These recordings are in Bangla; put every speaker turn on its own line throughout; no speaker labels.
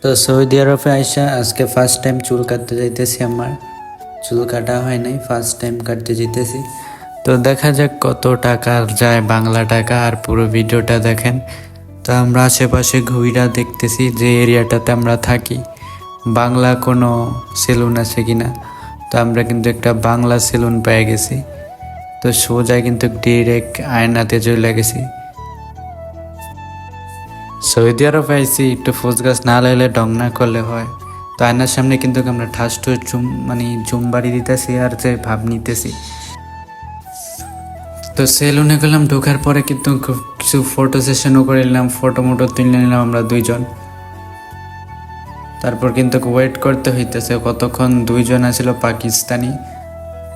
তো সৌদি আরবে আইসা আজকে ফার্স্ট টাইম চুল কাটতে যাইতেছি। আমার চুল কাটা হয় নাই, ফার্স্ট টাইম কাটতে যেতেছি। তো দেখা যাক কত টাকা যায়, বাংলা টাকা। আর পুরো ভিডিওটা দেখেন। তো আমরা আশেপাশে ঘুইরা দেখতেছি যে এরিয়াটাতে আমরা থাকি বাংলা কোনো সেলুন আছে কিনা। তো আমরা কিন্তু একটা বাংলা সেলুন পেয়ে গেছি। তো সোজা কিন্তু ডিরেক্ট আয়নাতে চলে গেছি। সৌদি আরব আইসি, একটু ফুস গাছ না লাইলে ডং না করলে হয়। তো আয়নার সামনে কিন্তু আমরা ঠাসটু জুম বাড়ি দিতেছি আর যে ভাব নিতেছি। তো সেলুনে গেলাম, ঢোকার পরে কিন্তু কিছু ফটো সেশনও করে নিলাম, ফটো মোটো তুলে নিলাম আমরা দুইজন। তারপর কিন্তু ওয়েট করতে হইতেছে কতক্ষণ। দুইজন আসছিল পাকিস্তানি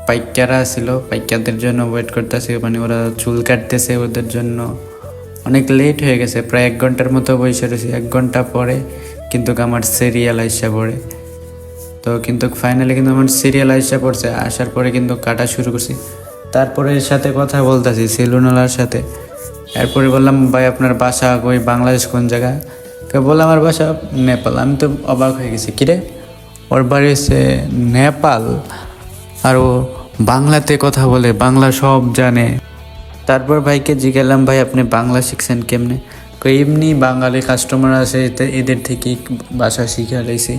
পাইকারা আসছিল, পাইকারদের জন্য ওয়েট করতেছে, মানে ওরা চুল কাটতেছে, ওদের জন্য অনেক লেট হয়ে গেছে। প্রায় 1 ঘন্টার মতো বসে রয়েছি। 1 ঘন্টা পরে কিন্তু আমার সিরিয়াল আইসা পড়ে। তো কিন্তু ফাইনালি কিন্তু আমার সিরিয়াল আইসা পড়ছে। আসার পরে কিন্তু কাটা শুরু করছি। তারপরে এর সাথে কথা বলতেছি সেলুনওয়ালার সাথে। এরপরে বললাম, ভাই আপনার বাসা ওই বাংলাদেশ কোন জায়গায়? বললাম আমার বাসা নেপাল। আমি তো অবাক হয়ে গেছি, কিরে ওর বাড়ি হচ্ছে নেপাল আর ও বাংলাতে কথা বলে, বাংলা সব জানে। তারপর ভাইকে জিজ্ঞালাম, ভাই আপনি বাংলা শিখছেন কেমনে? এমনি বাঙালি কাস্টমার আছে এদের থেকেই ভাষা শিখে লাইছি,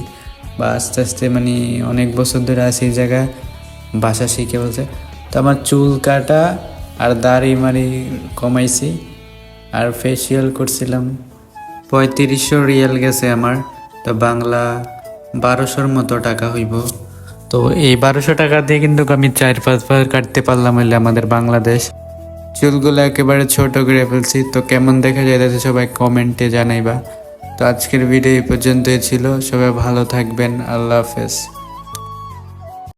বা আস্তে আস্তে মানে অনেক বছর ধরে আছে এই জায়গায় ভাষা শিখে বলছে। তো আমার চুল কাটা আর দাড়ি মাড়ি কমাইছি আর ফেসিয়াল করছিলাম। 3500 রিয়াল গেছে আমার। তো বাংলা 1200-র মতো টাকা হইব। তো এই 1200 টাকা দিয়ে কিন্তু আমি 4-5 বার কাটতে পারলাম হইলে আমাদের বাংলাদেশ। চুলগুলো একেবারে ছোট করে ফেলছি। তো কেমন দেখা যাইতেছে সবাই কমেন্টে জানাইবা। তো আজকের ভিডিও এই পর্যন্তই ছিল। সবাই ভালো থাকবেন। আল্লাহ হাফেজ।